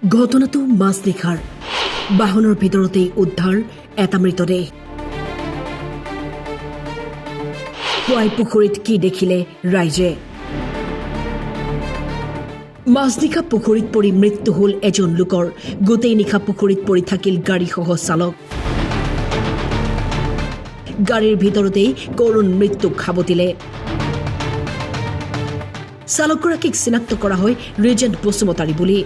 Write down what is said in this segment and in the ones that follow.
ঘটনাটো মাজনিশাৰ বাহনৰ ভিতৰতেই উদ্ধাৰ এটা মৃতদেহ। পুৱাই পুখুৰীত কি দেখিলে ৰাইজে? মাজনিশা পুখুৰীত পৰি মৃত্যু হ'ল এজন লোকৰ। গোটেই নিশা পুখুৰীত পৰি থাকিল গাড়ীসহ চালক। গাড়ীৰ ভিতৰতেই কৰুণ মৃত্যুক সাৱটিলে। চালকগৰাকীক চিনাক্ত কৰা হয় ৰিজেণ্ট বসুমতাৰী বুলি।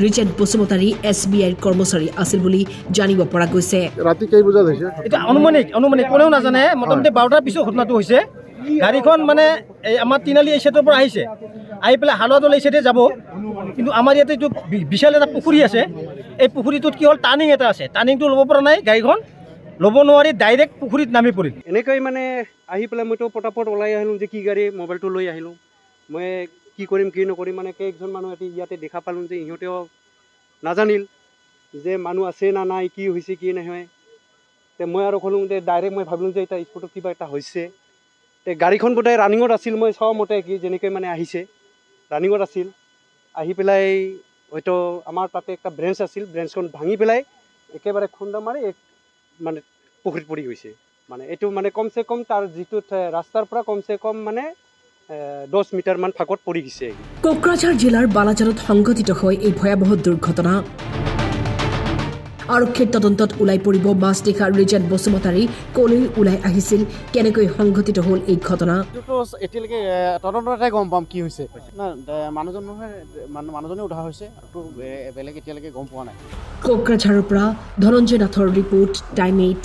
ৰিজেণ্ট বসুমতাৰী SBIৰ কৰ্মচাৰী আছিল বুলি জানিব পৰা গৈছে। ৰাতি কেই বজাত হৈছে? এটা অনুমানিক কোনেও নাজানে। মোটামুটি 12টাৰ পিছত ঘটনাটো হৈছে। গাড়ীখন মানে এই আমাৰ তিনালি এই চাইডৰ পৰা আহিছে, আহি পেলাই হালুৱাদল এই চাইডে যাব। কিন্তু আমাৰ ইয়াতে এইটো বিশাল এটা পুখুৰী আছে। এই পুখুৰীটোত কি হ'ল, টাৰ্ণিং এটা আছে। টাৰ্ণিংটো ল'ব পৰা নাই, গাড়ীখন ল'ব নোৱাৰি ডাইৰেক্ট পুখুৰীত নামি পৰিল। এনেকৈ মানে আহি পেলাই মইতো পটাপট ওলাই আহিলোঁ যে কি গাড়ী, মোবাইলটো লৈ আহিলোঁ। মই কি কৰিম কি নকৰিম মানে কেইজন মানুহ ইয়াতে দেখা পালোঁ যে ইহঁতেও নাজানিল যে মানুহ আছে না নাই, কি হৈছে কি নহয়। তে মই আৰু ক'লোঁ যে ডাইৰেক্ট মই ভাবিলোঁ যে এটা স্পটত কিবা এটা হৈছে। তে গাড়ীখন বোধহয় ৰানিঙত আছিল, মই চাওঁ মতে কি যেনেকৈ মানে আহিছে ৰানিঙত আছিল। আহি পেলাই হয়তো আমাৰ তাতে একটা ব্ৰেঞ্চ আছিল, ব্ৰেঞ্চখন ভাঙি পেলাই একেবাৰে খুন্দা মাৰি মানে পুখুৰীত পৰি গৈছে। মানে এইটো মানে কমচে কম তাৰ যিটো ৰাস্তাৰ পৰা কমচে কম মানে 10 মিটাৰমান ফাকত পৰি গৈছে। কোকৰাঝাৰ জিলাৰ বালাজাৰত সংঘটিত হয় এই ভয়াৱহ দুৰ্ঘটনা। আৰক্ষীৰ তদন্তত ওলাই পৰিব মাজনিশা ৰিজেণ্ট বসুমতাৰী কলৈ ওলাই আহিছিল, কেনেকৈ সংঘটিত হ'ল এই ঘটনা। এতিয়ালৈকে তদন্ততে গম পাম কি হৈছে। না মানুহজনে উঠা হৈছে, বেলেগ এতিয়ালৈকে গম পোৱা নাই। কোকৰাঝাৰৰ পৰা ধনঞ্জয় নাথৰ ৰিপৰ্ট, টাইম 8।